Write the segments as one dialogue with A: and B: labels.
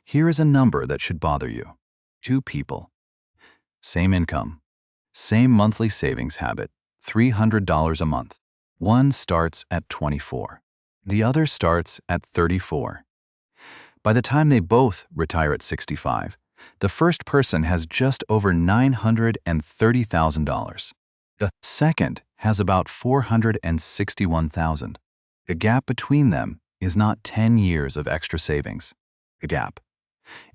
A: Here is a number that should bother you. Two people. Same income. Same monthly savings habit, $300 a month. One starts at 24. The other starts at 34. By the time they both retire at 65, the first person has just over $930,000. The second has about $461,000. The gap between them is not 10 years of extra savings. The gap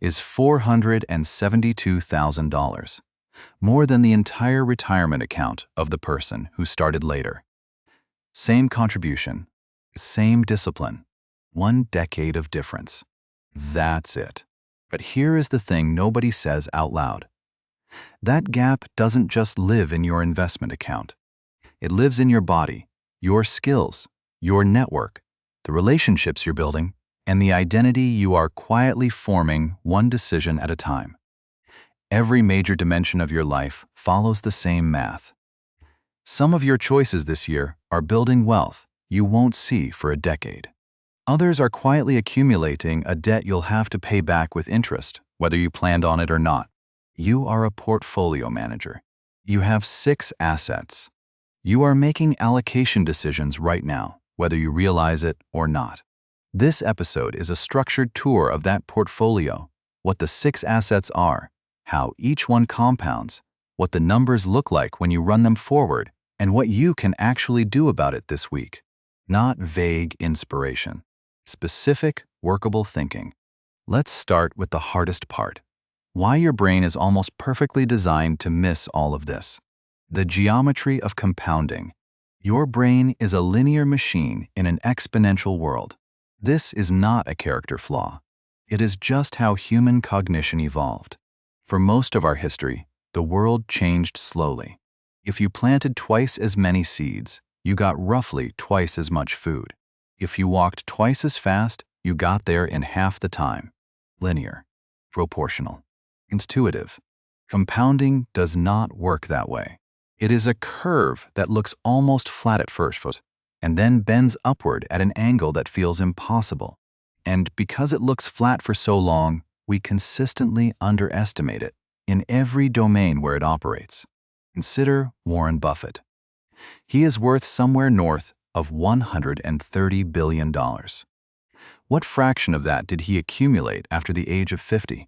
A: is $472,000, more than the entire retirement account of the person who started later. Same contribution, same discipline, 1 decade of difference. That's it. But here is the thing nobody says out loud. That gap doesn't just live in your investment account. It lives in your body, your skills, your network, the relationships you're building, and the identity you are quietly forming one decision at a time. Every major dimension of your life follows the same math. Some of your choices this year are building wealth you won't see for a decade. Others are quietly accumulating a debt you'll have to pay back with interest, whether you planned on it or not. You are a portfolio manager. You have 6 assets. You are making allocation decisions right now, whether you realize it or not. This episode is a structured tour of that portfolio, what the 6 assets are, how each one compounds, what the numbers look like when you run them forward, and what you can actually do about it this week. Not vague inspiration. Specific, workable thinking. Let's start with the hardest part. Why your brain is almost perfectly designed to miss all of this. The geometry of compounding. Your brain is a linear machine in an exponential world. This is not a character flaw. It is just how human cognition evolved. For most of our history, the world changed slowly. If you planted twice as many seeds, you got roughly twice as much food. If you walked twice as fast, you got there in half the time. Linear, proportional, intuitive. Compounding does not work that way. It is a curve that looks almost flat at first, and then bends upward at an angle that feels impossible. And because it looks flat for so long, we consistently underestimate it in every domain where it operates. Consider Warren Buffett. He is worth somewhere north of $130 billion. What fraction of that did he accumulate after the age of 50?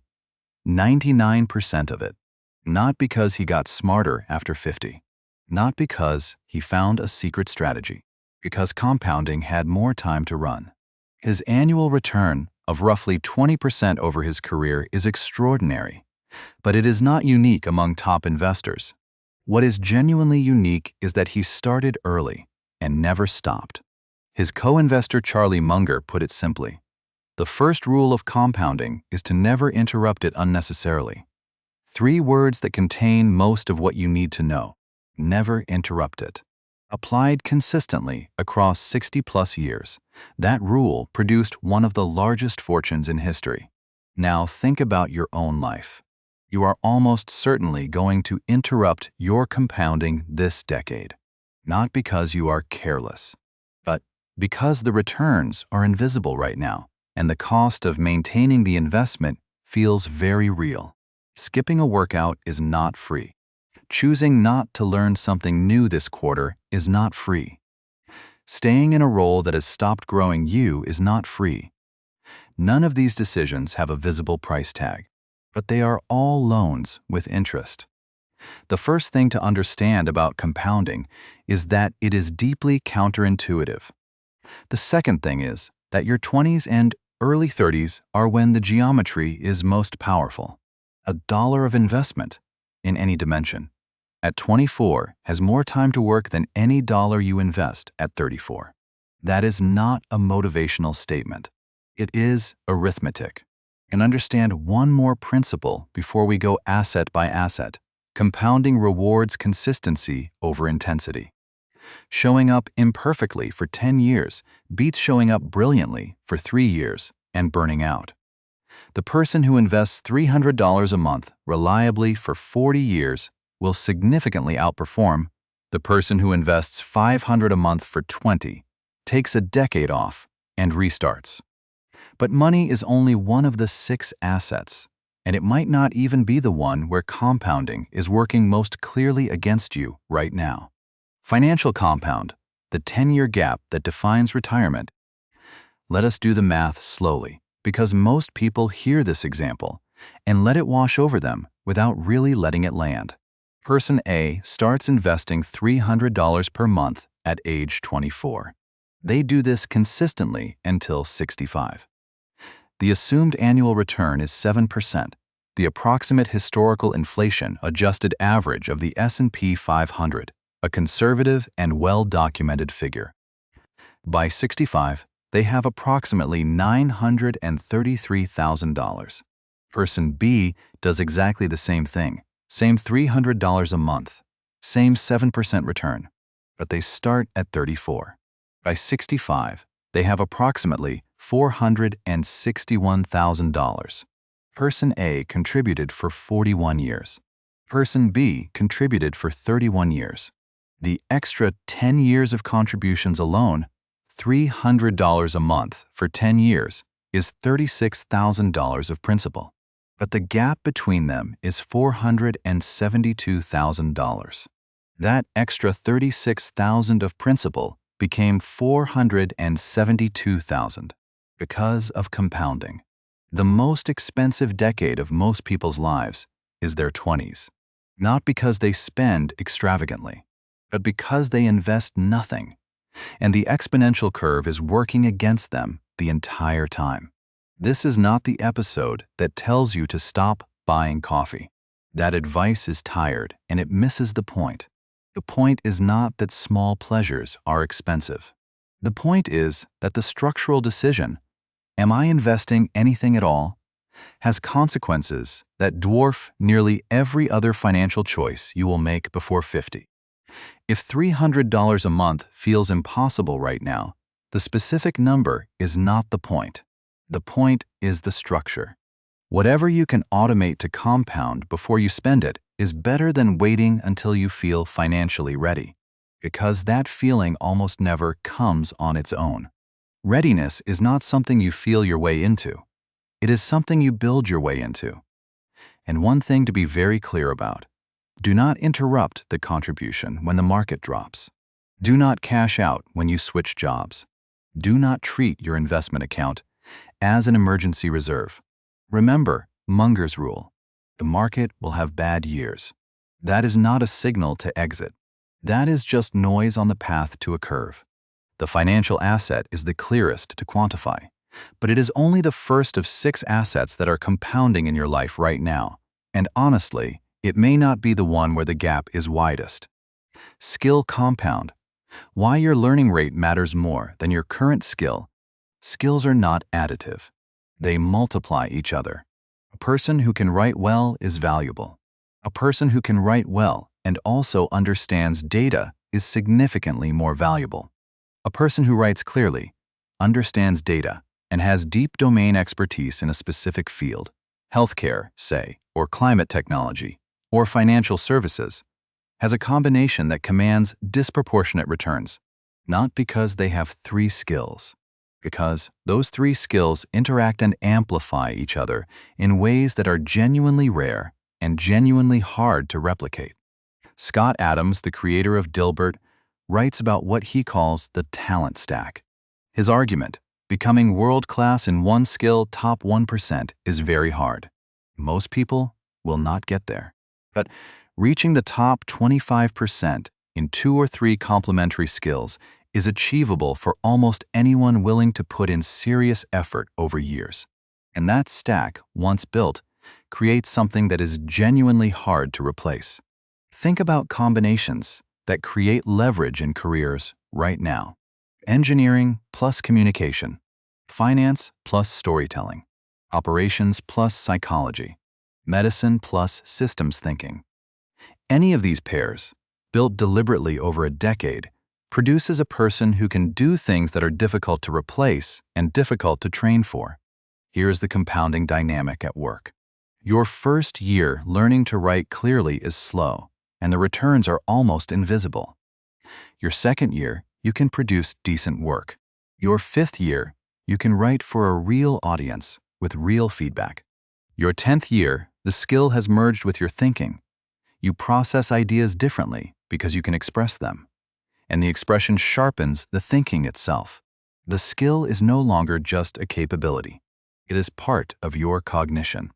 A: 99% of it. Not because he got smarter after 50. Not because he found a secret strategy. Because compounding had more time to run. His annual return of roughly 20% over his career is extraordinary, but it is not unique among top investors. What is genuinely unique is that he started early and never stopped. His co-investor Charlie Munger put it simply. The first rule of compounding is to never interrupt it unnecessarily. 3 words that contain most of what you need to know. Never interrupt it. Applied consistently across 60-plus years, that rule produced one of the largest fortunes in history. Now think about your own life. You are almost certainly going to interrupt your compounding this decade. Not because you are careless, but because the returns are invisible right now, and the cost of maintaining the investment feels very real. Skipping a workout is not free. Choosing not to learn something new this quarter is not free. Staying in a role that has stopped growing you is not free. None of these decisions have a visible price tag, but they are all loans with interest. The first thing to understand about compounding is that it is deeply counterintuitive. The second thing is that your 20s and early 30s are when the geometry is most powerful. $1 of investment, in any dimension, at 24 has more time to work than any dollar you invest at 34. That is not a motivational statement. It is arithmetic. And understand one more principle before we go asset by asset. Compounding rewards consistency over intensity. Showing up imperfectly for 10 years beats showing up brilliantly for 3 years and burning out. The person who invests $300 a month reliably for 40 years will significantly outperform the person who invests $500 a month for 20, takes a decade off, and restarts. But money is only one of the 6 assets, and it might not even be the one where compounding is working most clearly against you right now. Financial compound, the 10-year gap that defines retirement. Let us do the math slowly, because most people hear this example and let it wash over them without really letting it land. Person A starts investing $300 per month at age 24. They do this consistently until 65. The assumed annual return is 7%, the approximate historical inflation-adjusted average of the S&P 500, a conservative and well-documented figure. By 65, they have approximately $933,000. Person B does exactly the same thing, same $300 a month, same 7% return, but they start at 34. By 65, they have approximately $461,000. Person A contributed for 41 years. Person B contributed for 31 years. The extra 10 years of contributions alone, $300 a month for 10 years, is $36,000 of principal. But the gap between them is $472,000. That extra $36,000 of principal became $472,000 because of compounding. The most expensive decade of most people's lives is their 20s, not because they spend extravagantly, but because they invest nothing, and the exponential curve is working against them the entire time. This is not the episode that tells you to stop buying coffee. That advice is tired and it misses the point. The point is not that small pleasures are expensive. The point is that the structural decision, am I investing anything at all, has consequences that dwarf nearly every other financial choice you will make before 50. If $300 a month feels impossible right now, the specific number is not the point. The point is the structure. Whatever you can automate to compound before you spend it is better than waiting until you feel financially ready, because that feeling almost never comes on its own. Readiness is not something you feel your way into. It is something you build your way into. And one thing to be very clear about: do not interrupt the contribution when the market drops. Do not cash out when you switch jobs. Do not treat your investment account as an emergency reserve. Remember Munger's rule: the market will have bad years. That is not a signal to exit. That is just noise on the path to a curve. The financial asset is the clearest to quantify, but it is only the first of 6 assets that are compounding in your life right now, and honestly, it may not be the one where the gap is widest. Skill compound. Why your learning rate matters more than your current skill. Skills are not additive. They multiply each other. A person who can write well is valuable. A person who can write well and also understands data is significantly more valuable. A person who writes clearly, understands data, and has deep domain expertise in a specific field, healthcare, say, or climate technology, or financial services, has a combination that commands disproportionate returns, not because they have 3 skills, because those 3 skills interact and amplify each other in ways that are genuinely rare and genuinely hard to replicate. Scott Adams, the creator of Dilbert, writes about what he calls the talent stack. His argument, becoming world-class in one skill, top 1%, is very hard. Most people will not get there. But reaching the top 25% in 2 or 3 complementary skills is achievable for almost anyone willing to put in serious effort over years. And that stack, once built, creates something that is genuinely hard to replace. Think about combinations that create leverage in careers right now. Engineering plus communication, finance plus storytelling, operations plus psychology, medicine plus systems thinking. Any of these pairs, built deliberately over a decade, produces a person who can do things that are difficult to replace and difficult to train for. Here's the compounding dynamic at work. Your first year learning to write clearly is slow, and the returns are almost invisible. Your second year, you can produce decent work. Your 5th year, you can write for a real audience with real feedback. Your 10th year, the skill has merged with your thinking. You process ideas differently because you can express them, and the expression sharpens the thinking itself. The skill is no longer just a capability. It is part of your cognition.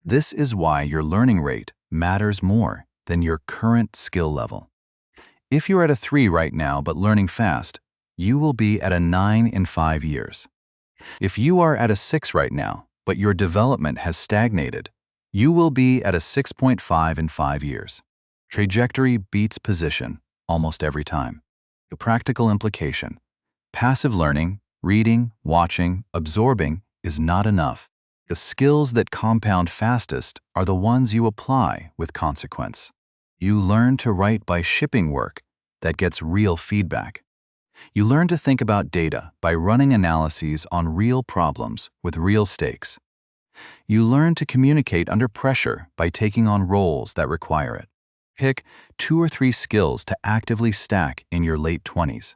A: This is why your learning rate matters more than your current skill level. If you're at a 3 right now but learning fast, you will be at a 9 in 5 years. If you are at a 6 right now, but your development has stagnated, you will be at a 6.5 in 5 years. Trajectory beats position almost every time. The practical implication: passive learning, reading, watching, absorbing is not enough. The skills that compound fastest are the ones you apply with consequence. You learn to write by shipping work that gets real feedback. You learn to think about data by running analyses on real problems with real stakes. You learn to communicate under pressure by taking on roles that require it. Pick 2 or 3 skills to actively stack in your late 20s.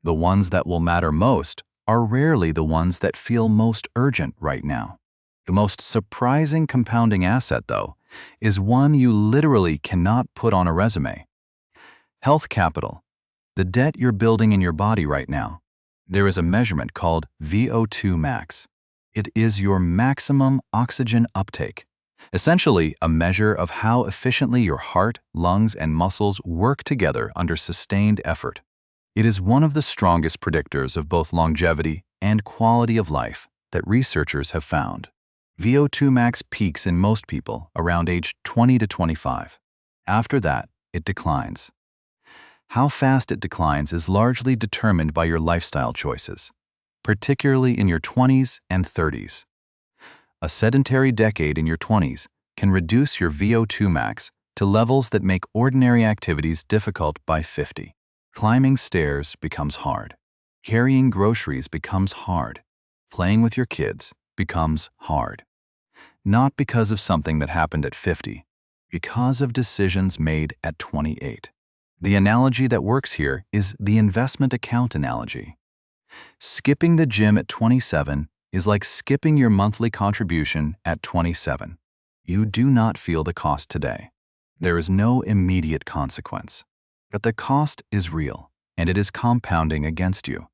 A: The ones that will matter most are rarely the ones that feel most urgent right now. The most surprising compounding asset, though, is one you literally cannot put on a resume. Health capital, the debt you're building in your body right now. There is a measurement called VO2 max. It is your maximum oxygen uptake, essentially a measure of how efficiently your heart, lungs, and muscles work together under sustained effort. It is one of the strongest predictors of both longevity and quality of life that researchers have found. VO2 max peaks in most people around age 20 to 25. After that, it declines. How fast it declines is largely determined by your lifestyle choices, particularly in your 20s and 30s. A sedentary decade in your 20s can reduce your VO2 max to levels that make ordinary activities difficult by 50. Climbing stairs becomes hard. Carrying groceries becomes hard. Playing with your kids becomes hard. Not because of something that happened at 50, because of decisions made at 28. The analogy that works here is the investment account analogy. Skipping the gym at 27 is like skipping your monthly contribution at 27. You do not feel the cost today. There is no immediate consequence. But the cost is real, and it is compounding against you.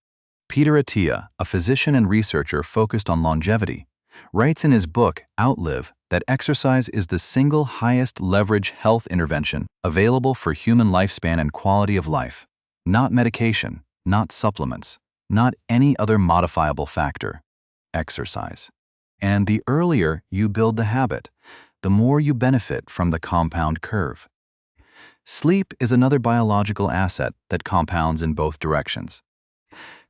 A: Peter Attia, a physician and researcher focused on longevity, writes in his book Outlive that exercise is the single highest leverage health intervention available for human lifespan and quality of life. Not medication, not supplements, not any other modifiable factor. Exercise. And the earlier you build the habit, the more you benefit from the compound curve. Sleep is another biological asset that compounds in both directions.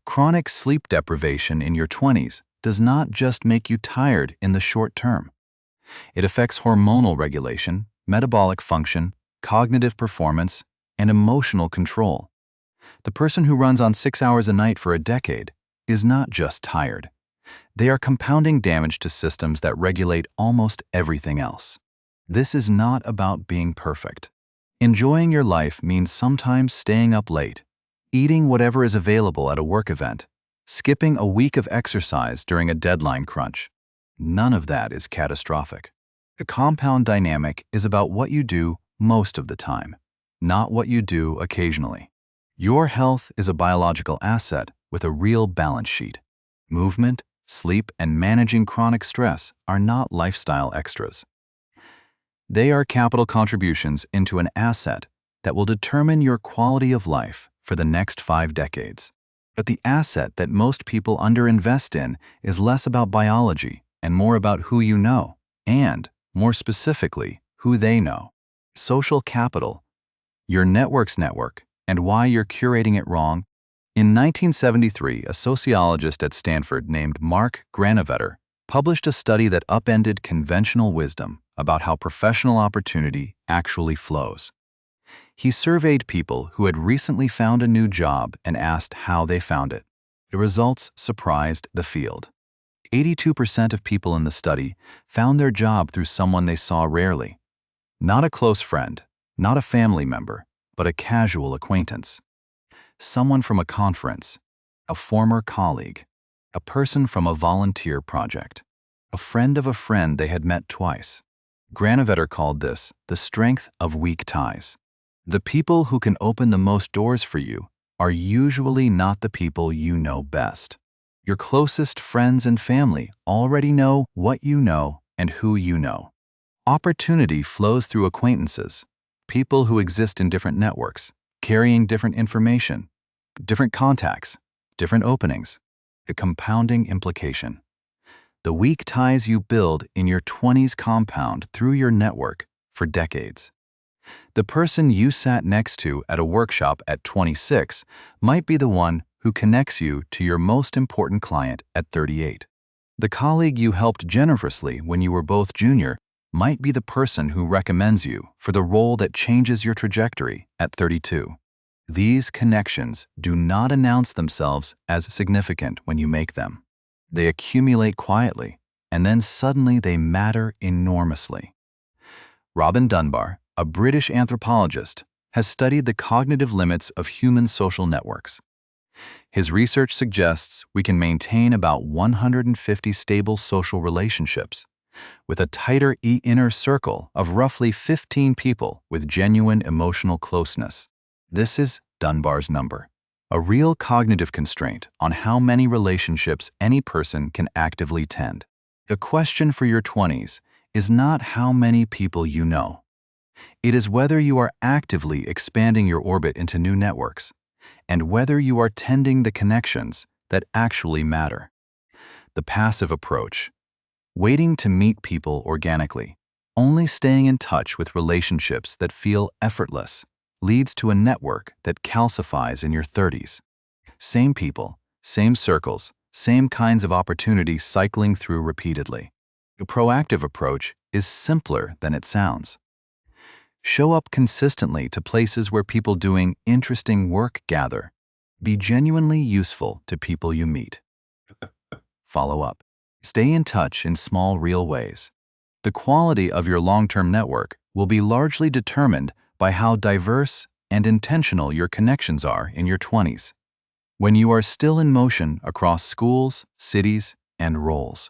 A: Chronic sleep deprivation in your 20s does not just make you tired in the short term. It affects hormonal regulation, metabolic function, cognitive performance, and emotional control. The person who runs on 6 hours a night for a decade is not just tired. They are compounding damage to systems that regulate almost everything else. This is not about being perfect. Enjoying your life means sometimes staying up late, eating whatever is available at a work event, skipping a week of exercise during a deadline crunch. None of that is catastrophic. The compound dynamic is about what you do most of the time, not what you do occasionally. Your health is a biological asset with a real balance sheet. Movement, sleep, and managing chronic stress are not lifestyle extras. They are capital contributions into an asset that will determine your quality of life for the next 5 decades. But the asset that most people underinvest in is less about biology and more about who you know, and, more specifically, who they know. Social capital, your network's network, and why you're curating it wrong. In 1973, a sociologist at Stanford named Mark Granovetter published a study that upended conventional wisdom about how professional opportunity actually flows. He surveyed people who had recently found a new job and asked how they found it. The results surprised the field. 82% of people in the study found their job through someone they saw rarely. Not a close friend, not a family member, but a casual acquaintance. Someone from a conference, a former colleague, a person from a volunteer project, a friend of a friend they had met twice. Granovetter called this the strength of weak ties. The people who can open the most doors for you are usually not the people you know best. Your closest friends and family already know what you know and who you know. Opportunity flows through acquaintances, people who exist in different networks, carrying different information, different contacts, different openings, a compounding implication. The weak ties you build in your 20s compound through your network for decades. The person you sat next to at a workshop at 26 might be the one who connects you to your most important client at 38. The colleague you helped generously when you were both junior might be the person who recommends you for the role that changes your trajectory at 32. These connections do not announce themselves as significant when you make them. They accumulate quietly, and then suddenly they matter enormously. Robin Dunbar, a British anthropologist, has studied the cognitive limits of human social networks. His research suggests we can maintain about 150 stable social relationships, with a tighter inner circle of roughly 15 people with genuine emotional closeness. This is Dunbar's number, a real cognitive constraint on how many relationships any person can actively tend. The question for your 20s is not how many people you know. It is whether you are actively expanding your orbit into new networks, and whether you are tending the connections that actually matter. The passive approach, waiting to meet people organically, only staying in touch with relationships that feel effortless, leads to a network that calcifies in your 30s. Same people, same circles, same kinds of opportunities cycling through repeatedly. A proactive approach is simpler than it sounds. Show up consistently to places where people doing interesting work gather. Be genuinely useful to people you meet. Follow up. Stay in touch in small, real ways. The quality of your long-term network will be largely determined by how diverse and intentional your connections are in your 20s, when you are still in motion across schools, cities, and roles.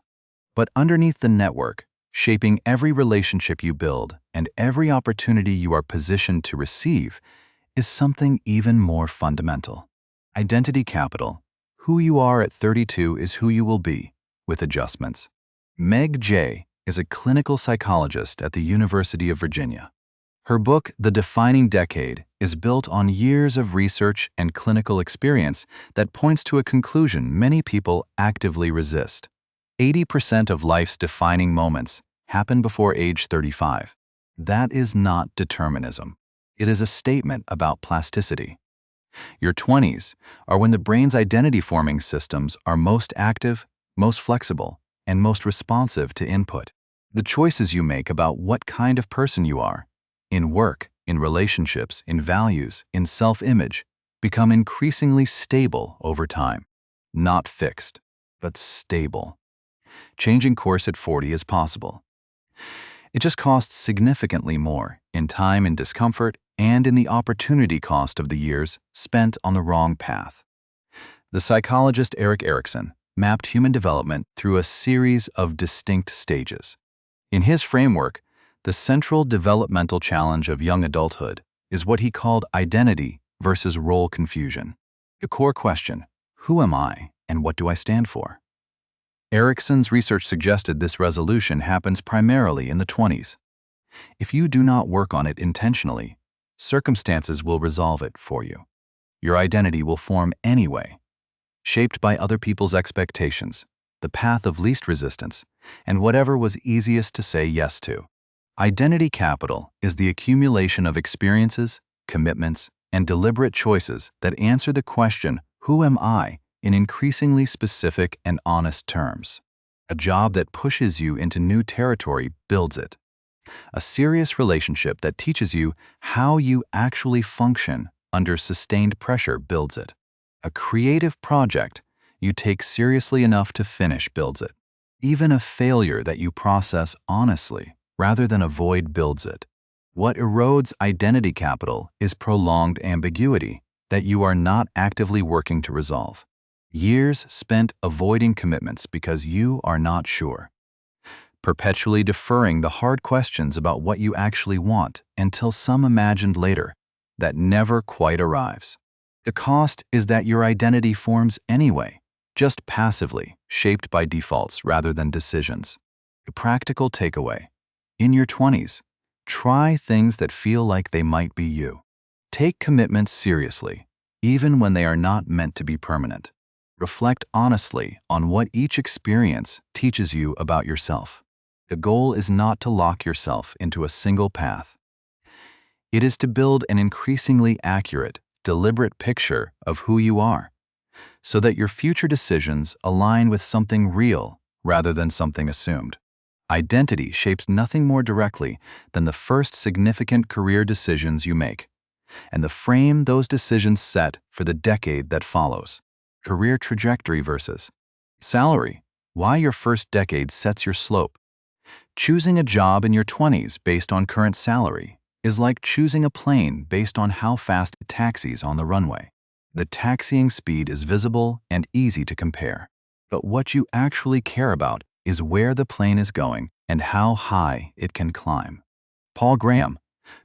A: But underneath the network, shaping every relationship you build and every opportunity you are positioned to receive, is something even more fundamental. Identity capital. Who you are at 32 is who you will be, with adjustments. Meg Jay is a clinical psychologist at the University of Virginia. Her book, The Defining Decade, is built on years of research and clinical experience that points to a conclusion many people actively resist. 80% of life's defining moments happen before age 35. That is not determinism. It is a statement about plasticity. Your 20s are when the brain's identity-forming systems are most active, most flexible, and most responsive to input. The choices you make about what kind of person you are, in work, in relationships, in values, in self-image, become increasingly stable over time. Not fixed, but stable. Changing course at 40 is possible. It just costs significantly more in time and discomfort and in the opportunity cost of the years spent on the wrong path. The psychologist Erik Erikson mapped human development through a series of distinct stages. In his framework, the central developmental challenge of young adulthood is what he called identity versus role confusion. The core question, who am I and what do I stand for? Erikson's research suggested this resolution happens primarily in the 20s. If you do not work on it intentionally, circumstances will resolve it for you. Your identity will form anyway, shaped by other people's expectations, the path of least resistance, and whatever was easiest to say yes to. Identity capital is the accumulation of experiences, commitments, and deliberate choices that answer the question, who am I, in increasingly specific and honest terms. A job that pushes you into new territory builds it. A serious relationship that teaches you how you actually function under sustained pressure builds it. A creative project you take seriously enough to finish builds it. Even a failure that you process honestly rather than avoid builds it. What erodes identity capital is prolonged ambiguity that you are not actively working to resolve. Years spent avoiding commitments because you are not sure. Perpetually deferring the hard questions about what you actually want until some imagined later that never quite arrives. The cost is that your identity forms anyway, just passively, shaped by defaults rather than decisions. The practical takeaway: in your 20s, try things that feel like they might be you. Take commitments seriously, even when they are not meant to be permanent. Reflect honestly on what each experience teaches you about yourself. The goal is not to lock yourself into a single path. It is to build an increasingly accurate, deliberate picture of who you are, so that your future decisions align with something real rather than something assumed. Identity shapes nothing more directly than the first significant career decisions you make, and the frame those decisions set for the decade that follows. Career trajectory versus salary: why your first decade sets your slope. Choosing a job in your 20s based on current salary is like choosing a plane based on how fast it taxis on the runway. The taxiing speed is visible and easy to compare, but what you actually care about is where the plane is going and how high it can climb. Paul Graham,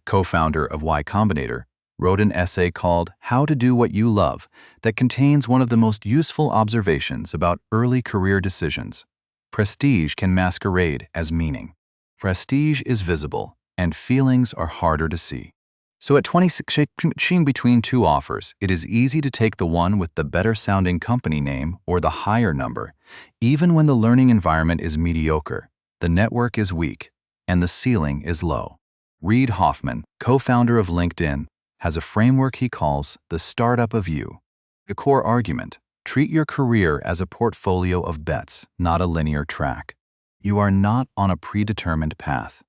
A: co-founder of Y Combinator, wrote an essay called How to Do What You Love that contains one of the most useful observations about early career decisions. Prestige can masquerade as meaning. Prestige is visible, and feelings are harder to see. So at 26, switching between two offers, it is easy to take the one with the better-sounding company name or the higher number, even when the learning environment is mediocre, the network is weak, and the ceiling is low. Reid Hoffman, co-founder of LinkedIn, has a framework he calls the startup of you. The core argument: treat your career as a portfolio of bets, not a linear track. You are not on a predetermined path.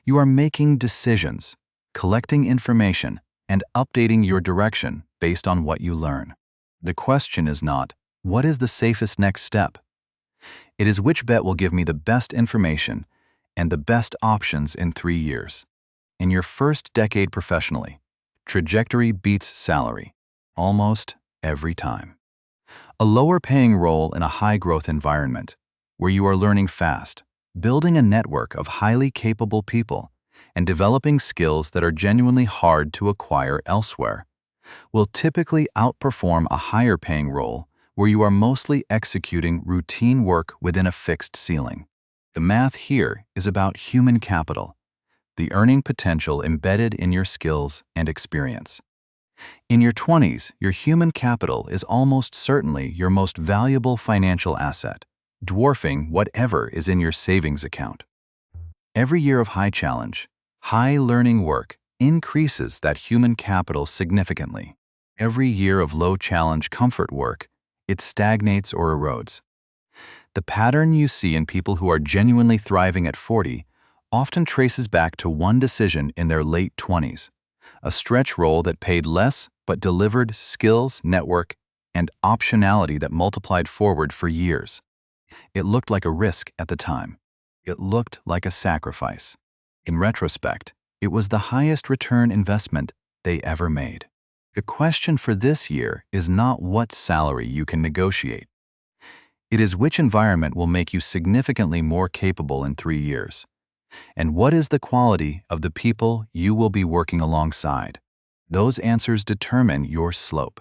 A: You are making decisions, collecting information, and updating your direction based on what you learn. The question is not, what is the safest next step? It is, which bet will give me the best information and the best options in 3 years. In your first decade professionally, trajectory beats salary almost every time. A lower-paying role in a high-growth environment, where you are learning fast, building a network of highly capable people, and developing skills that are genuinely hard to acquire elsewhere, will typically outperform a higher-paying role where you are mostly executing routine work within a fixed ceiling. The math here is about human capital, the earning potential embedded in your skills and experience. In your 20s, your human capital is almost certainly your most valuable financial asset, dwarfing whatever is in your savings account. Every year of high challenge, high learning work increases that human capital significantly. Every year of low challenge comfort work, it stagnates or erodes. The pattern you see in people who are genuinely thriving at 40 often traces back to one decision in their late 20s. A stretch role that paid less but delivered skills, network, and optionality that multiplied forward for years. It looked like a risk at the time. It looked like a sacrifice. In retrospect, it was the highest return investment they ever made. The question for this year is not what salary you can negotiate. It is which environment will make you significantly more capable in 3 years. And what is the quality of the people you will be working alongside? Those answers determine your slope.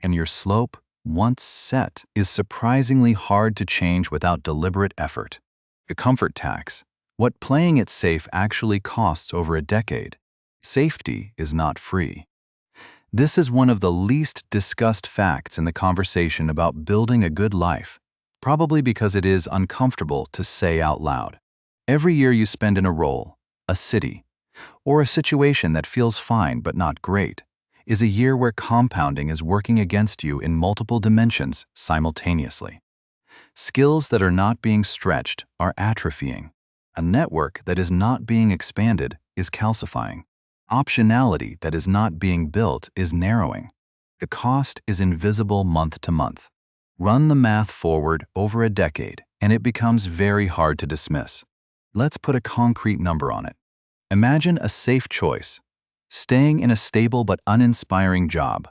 A: And your slope, once set, is surprisingly hard to change without deliberate effort. The comfort tax: what playing it safe actually costs over a decade. Safety is not free. This is one of the least discussed facts in the conversation about building a good life, probably because it is uncomfortable to say out loud. Every year you spend in a role, a city, or a situation that feels fine but not great, is a year where compounding is working against you in multiple dimensions simultaneously. Skills that are not being stretched are atrophying. A network that is not being expanded is calcifying. Optionality that is not being built is narrowing. The cost is invisible month to month. Run the math forward over a decade, and it becomes very hard to dismiss. Let's put a concrete number on it. Imagine a safe choice: staying in a stable but uninspiring job,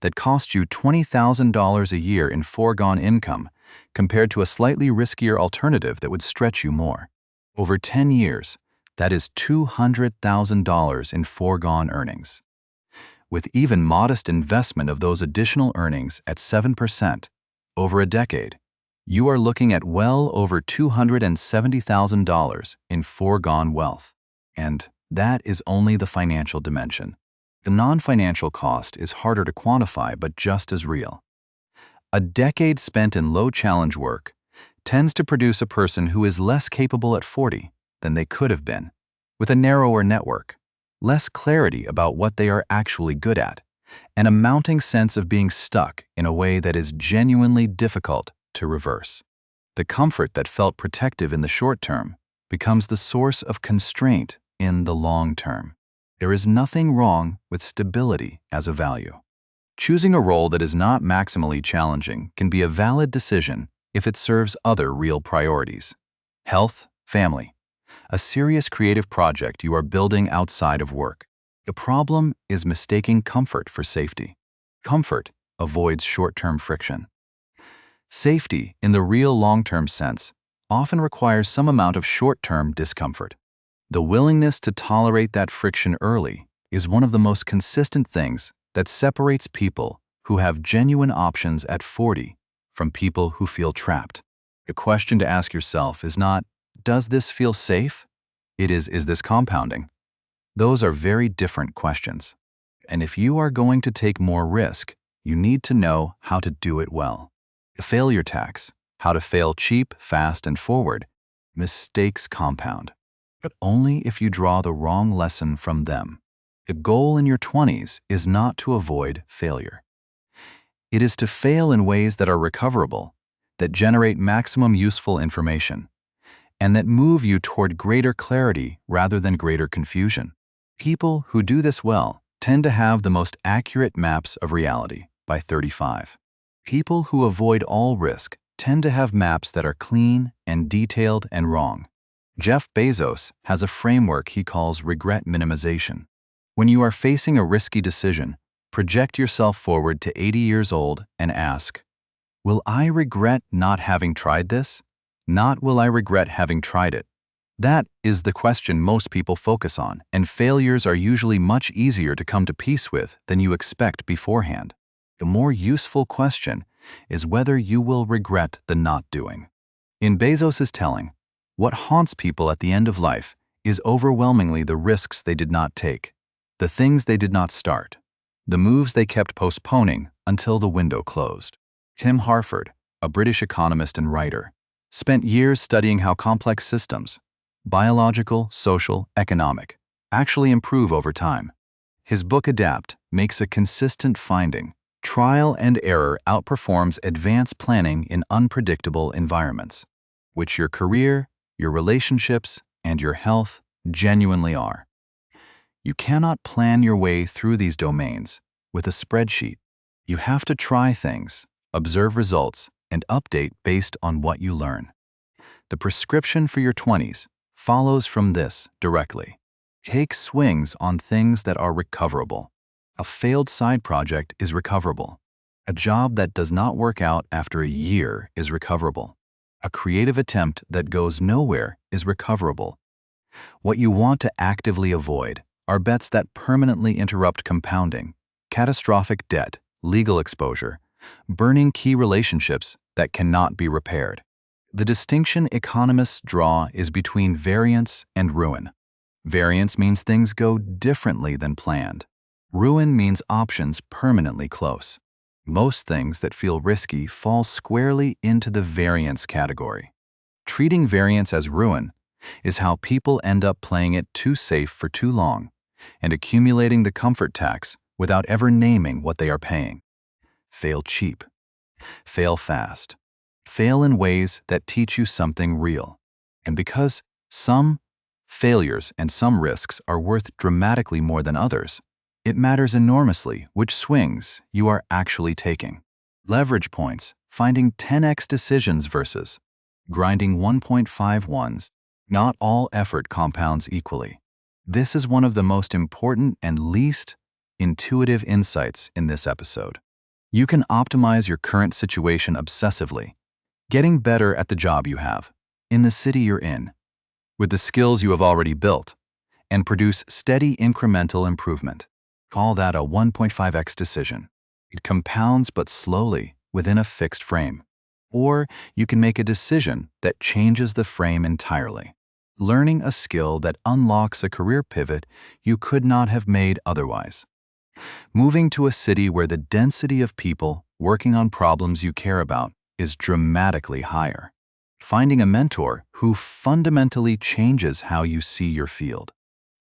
A: that cost you $20,000 a year in foregone income compared to a slightly riskier alternative that would stretch you more. Over 10 years, that is $200,000 in foregone earnings. With even modest investment of those additional earnings at 7% over a decade, you are looking at well over $270,000 in foregone wealth. And that is only the financial dimension. The non-financial cost is harder to quantify but just as real. A decade spent in low-challenge work tends to produce a person who is less capable at 40 than they could have been, with a narrower network, less clarity about what they are actually good at, and a mounting sense of being stuck in a way that is genuinely difficult to reverse. The comfort that felt protective in the short term becomes the source of constraint in the long term. There is nothing wrong with stability as a value. Choosing a role that is not maximally challenging can be a valid decision if it serves other real priorities. Health, family, a serious creative project you are building outside of work. The problem is mistaking comfort for safety. Comfort avoids short-term friction. Safety, in the real long-term sense, often requires some amount of short-term discomfort. The willingness to tolerate that friction early is one of the most consistent things that separates people who have genuine options at 40 from people who feel trapped. The question to ask yourself is not, does this feel safe? It is this compounding? Those are very different questions. And if you are going to take more risk, you need to know how to do it well. The failure tax, how to fail cheap, fast, and forward. Mistakes compound, but only if you draw the wrong lesson from them. The goal in your 20s is not to avoid failure. It is to fail in ways that are recoverable, that generate maximum useful information, and that move you toward greater clarity rather than greater confusion. People who do this well tend to have the most accurate maps of reality by 35. People who avoid all risk tend to have maps that are clean and detailed and wrong. Jeff Bezos has a framework he calls regret minimization. When you are facing a risky decision, project yourself forward to 80 years old and ask, will I regret not having tried this? Not will I regret having tried it. That is the question most people focus on, and failures are usually much easier to come to peace with than you expect beforehand. The more useful question is whether you will regret the not doing. In Bezos's telling, what haunts people at the end of life is overwhelmingly the risks they did not take, the things they did not start, the moves they kept postponing until the window closed. Tim Harford, a British economist and writer, spent years studying how complex systems, biological, social, economic, actually improve over time. His book Adapt makes a consistent finding. Trial and error outperforms advanced planning in unpredictable environments, which your career, your relationships, and your health genuinely are. You cannot plan your way through these domains with a spreadsheet. You have to try things, observe results, and update based on what you learn. The prescription for your 20s follows from this directly. Take swings on things that are recoverable. A failed side project is recoverable. A job that does not work out after a year is recoverable. A creative attempt that goes nowhere is recoverable. What you want to actively avoid are bets that permanently interrupt compounding, catastrophic debt, legal exposure, burning key relationships that cannot be repaired. The distinction economists draw is between variance and ruin. Variance means things go differently than planned. Ruin means options permanently close. Most things that feel risky fall squarely into the variance category. Treating variance as ruin is how people end up playing it too safe for too long and accumulating the comfort tax without ever naming what they are paying. Fail cheap. Fail fast. Fail in ways that teach you something real. And because some failures and some risks are worth dramatically more than others, it matters enormously which swings you are actually taking. Leverage points, finding 10x decisions versus grinding 1.51s. Not all effort compounds equally. This is one of the most important and least intuitive insights in this episode. You can optimize your current situation obsessively, getting better at the job you have, in the city you're in, with the skills you have already built, and produce steady incremental improvement. Call that a 1.5x decision. It compounds but slowly within a fixed frame. Or you can make a decision that changes the frame entirely, learning a skill that unlocks a career pivot you could not have made otherwise. Moving to a city where the density of people working on problems you care about is dramatically higher. Finding a mentor who fundamentally changes how you see your field.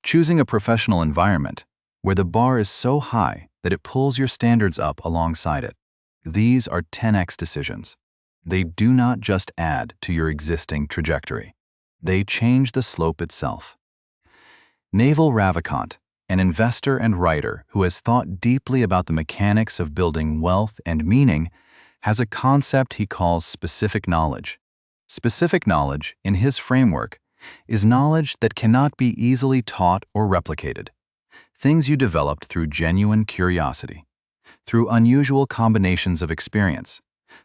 A: Choosing a professional environment where the bar is so high that it pulls your standards up alongside it. These are 10x decisions. They do not just add to your existing trajectory. They change the slope itself. Naval Ravikant, an investor and writer who has thought deeply about the mechanics of building wealth and meaning, has a concept he calls specific knowledge. Specific knowledge, in his framework, is knowledge that cannot be easily taught or replicated. Things you developed through genuine curiosity, through unusual combinations of experience,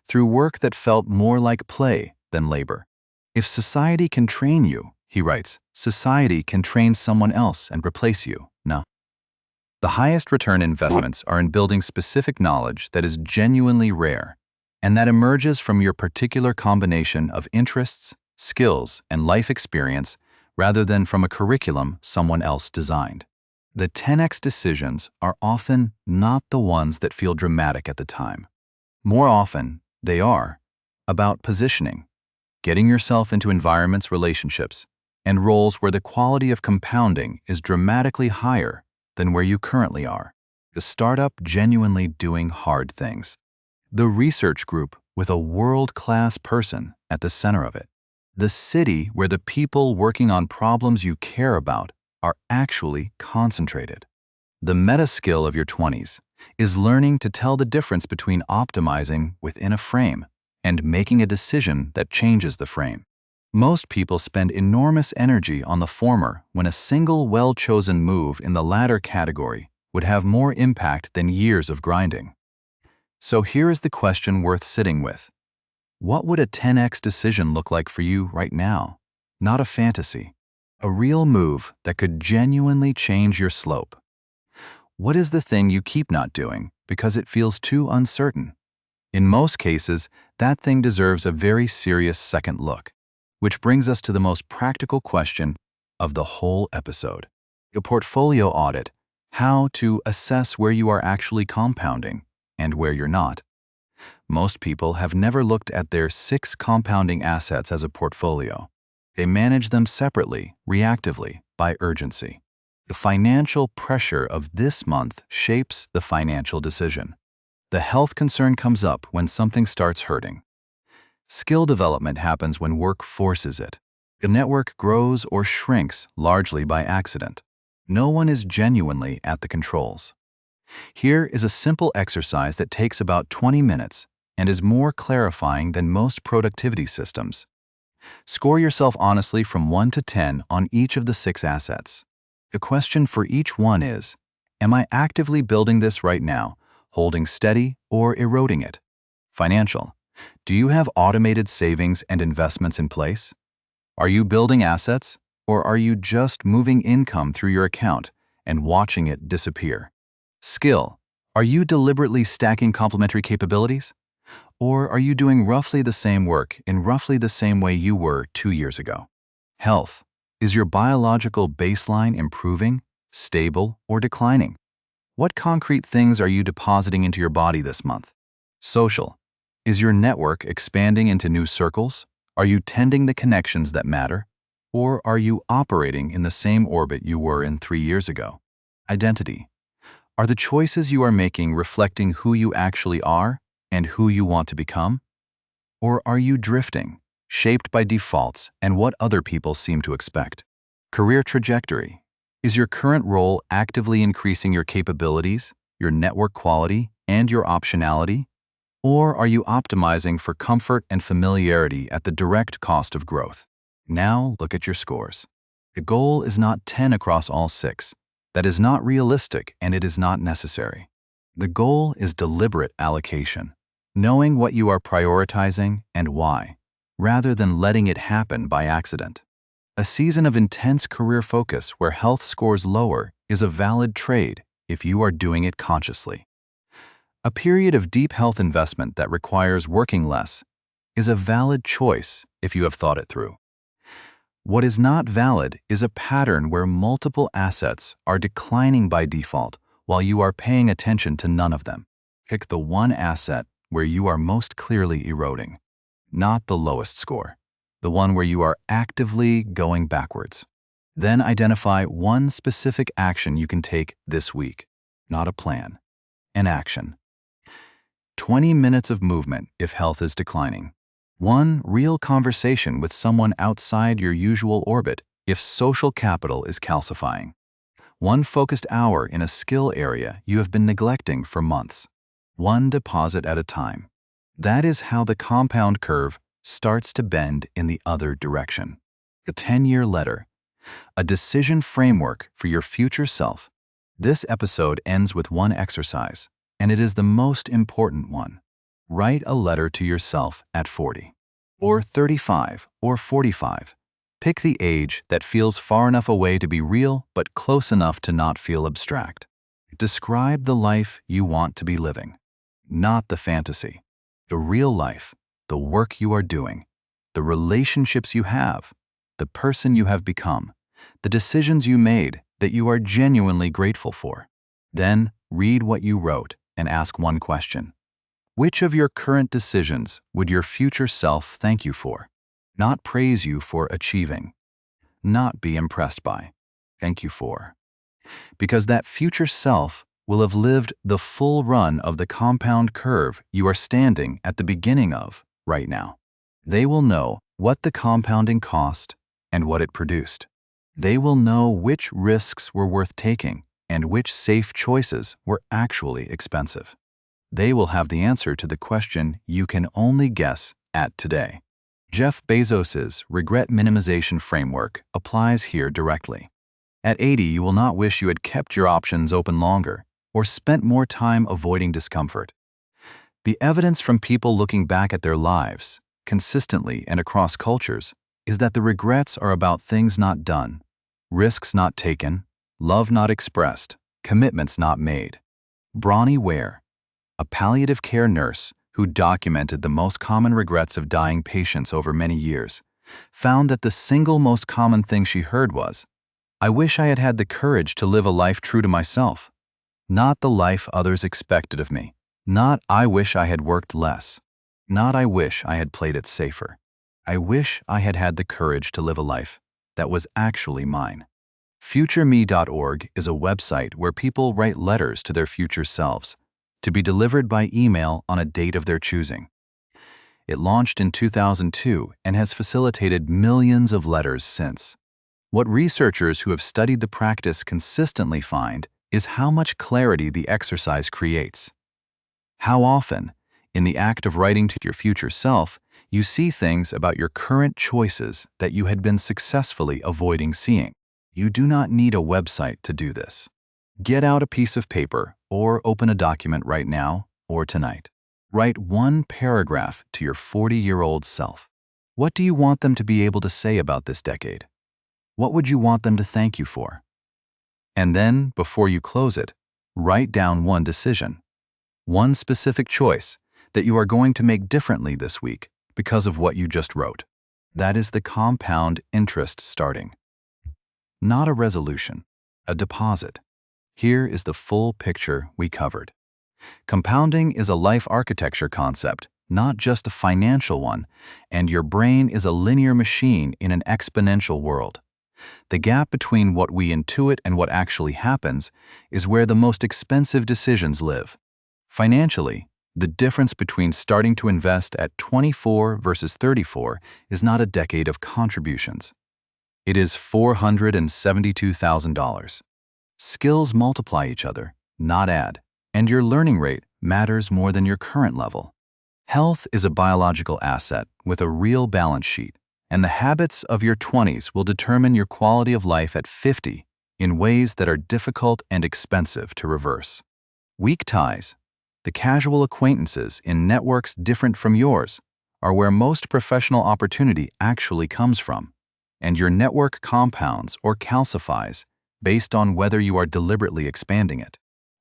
A: through work that felt more like play than labor. If society can train you, he writes, society can train someone else and replace you. No. The highest return investments are in building specific knowledge that is genuinely rare, and that emerges from your particular combination of interests, skills, and life experience rather than from a curriculum someone else designed. The 10x decisions are often not the ones that feel dramatic at the time. More often, they are about positioning, getting yourself into environments, relationships, and roles where the quality of compounding is dramatically higher than where you currently are. The startup genuinely doing hard things. The research group with a world-class person at the center of it. The city where the people working on problems you care about are actually concentrated. The meta skill of your 20s is learning to tell the difference between optimizing within a frame and making a decision that changes the frame. Most people spend enormous energy on the former when a single well-chosen move in the latter category would have more impact than years of grinding. So here is the question worth sitting with. What would a 10x decision look like for you right now? Not a fantasy. A real move that could genuinely change your slope. What is the thing you keep not doing because it feels too uncertain? In most cases, that thing deserves a very serious second look, which brings us to the most practical question of the whole episode. A portfolio audit, how to assess where you are actually compounding and where you're not. Most people have never looked at their 6 compounding assets as a portfolio. They manage them separately, reactively, by urgency. The financial pressure of this month shapes the financial decision. The health concern comes up when something starts hurting. Skill development happens when work forces it. The network grows or shrinks largely by accident. No one is genuinely at the controls. Here is a simple exercise that takes about 20 minutes and is more clarifying than most productivity systems. Score yourself honestly from 1 to 10 on each of the 6 assets. The question for each one is, am I actively building this right now, holding steady, or eroding it? Financial. Do you have automated savings and investments in place? Are you building assets, or are you just moving income through your account and watching it disappear? Skill. Are you deliberately stacking complementary capabilities? Or are you doing roughly the same work in roughly the same way you were 2 years ago? Health. Is your biological baseline improving, stable, or declining? What concrete things are you depositing into your body this month? Social. Is your network expanding into new circles? Are you tending the connections that matter? Or are you operating in the same orbit you were in 3 years ago? Identity. Are the choices you are making reflecting who you actually are and who you want to become? Or are you drifting, shaped by defaults and what other people seem to expect? Career trajectory. Is your current role actively increasing your capabilities, your network quality, and your optionality? Or are you optimizing for comfort and familiarity at the direct cost of growth? Now look at your scores. The goal is not 10 across all 6, That is not realistic and it is not necessary. The goal is deliberate allocation, knowing what you are prioritizing and why, rather than letting it happen by accident. A season of intense career focus where health scores lower is a valid trade if you are doing it consciously. A period of deep health investment that requires working less is a valid choice if you have thought it through. What is not valid is a pattern where multiple assets are declining by default while you are paying attention to none of them. Pick the one asset where you are most clearly eroding, not the lowest score, the one where you are actively going backwards. Then identify one specific action you can take this week, not a plan, an action. 20 minutes of movement if health is declining. One real conversation with someone outside your usual orbit if social capital is calcifying. One focused hour in a skill area you have been neglecting for months. One deposit at a time. That is how the compound curve starts to bend in the other direction. The 10-year letter. A decision framework for your future self. This episode ends with one exercise, and it is the most important one. Write a letter to yourself at 40, or 35, or 45. Pick the age that feels far enough away to be real but close enough to not feel abstract. Describe the life you want to be living, not the fantasy. The real life, the work you are doing, the relationships you have, the person you have become, the decisions you made that you are genuinely grateful for. Then read what you wrote and ask one question. Which of your current decisions would your future self thank you for? Not praise you for achieving. Not be impressed by. Thank you for. Because that future self will have lived the full run of the compound curve you are standing at the beginning of right now. They will know what the compounding cost and what it produced. They will know which risks were worth taking and which safe choices were actually expensive. They will have the answer to the question you can only guess at today. Jeff Bezos's regret minimization framework applies here directly. At 80, you will not wish you had kept your options open longer or spent more time avoiding discomfort. The evidence from people looking back at their lives, consistently and across cultures, is that the regrets are about things not done, risks not taken, love not expressed, commitments not made. Bronnie Ware, a palliative care nurse who documented the most common regrets of dying patients over many years, found that the single most common thing she heard was, "I wish I had had the courage to live a life true to myself." Not the life others expected of me. Not "I wish I had worked less." Not "I wish I had played it safer." I wish I had had the courage to live a life that was actually mine. FutureMe.org is a website where people write letters to their future selves, to be delivered by email on a date of their choosing. It launched in 2002 and has facilitated millions of letters since. What researchers who have studied the practice consistently find is how much clarity the exercise creates. How often, in the act of writing to your future self, you see things about your current choices that you had been successfully avoiding seeing. You do not need a website to do this. Get out a piece of paper or open a document right now or tonight. Write one paragraph to your 40-year-old self. What do you want them to be able to say about this decade? What would you want them to thank you for? And then, before you close it, write down one decision, one specific choice that you are going to make differently this week because of what you just wrote. That is the compound interest starting. Not a resolution, a deposit. Here is the full picture we covered. Compounding is a life architecture concept, not just a financial one, and your brain is a linear machine in an exponential world. The gap between what we intuit and what actually happens is where the most expensive decisions live. Financially, the difference between starting to invest at 24 versus 34 is not a decade of contributions. It is $472,000. Skills multiply each other, not add, and your learning rate matters more than your current level. Health is a biological asset with a real balance sheet, and the habits of your 20s will determine your quality of life at 50 in ways that are difficult and expensive to reverse. Weak ties, the casual acquaintances in networks different from yours, are where most professional opportunity actually comes from, and your network compounds or calcifies based on whether you are deliberately expanding it.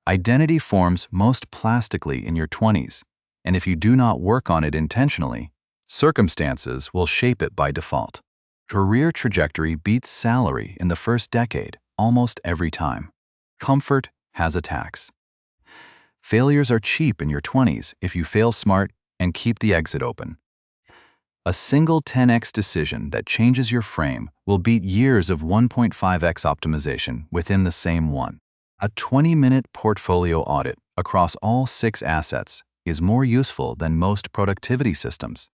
A: Identity forms most plastically in your 20s, and if you do not work on it intentionally, circumstances will shape it by default. Career trajectory beats salary in the first decade almost every time. Comfort has a tax. Failures are cheap in your 20s if you fail smart and keep the exit open. A single 10x decision that changes your frame will beat years of 1.5x optimization within the same one. A 20-minute portfolio audit across all 6 assets is more useful than most productivity systems.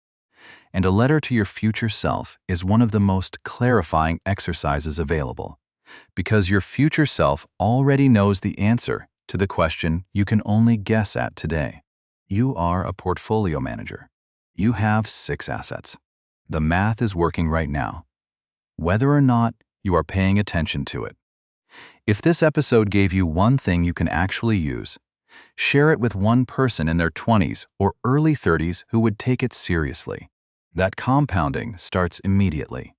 A: And a letter to your future self is one of the most clarifying exercises available, because your future self already knows the answer to the question you can only guess at today. You are a portfolio manager. You have 6 assets. The math is working right now, whether or not you are paying attention to it. If this episode gave you one thing you can actually use, share it with one person in their 20s or early 30s who would take it seriously. That compounding starts immediately.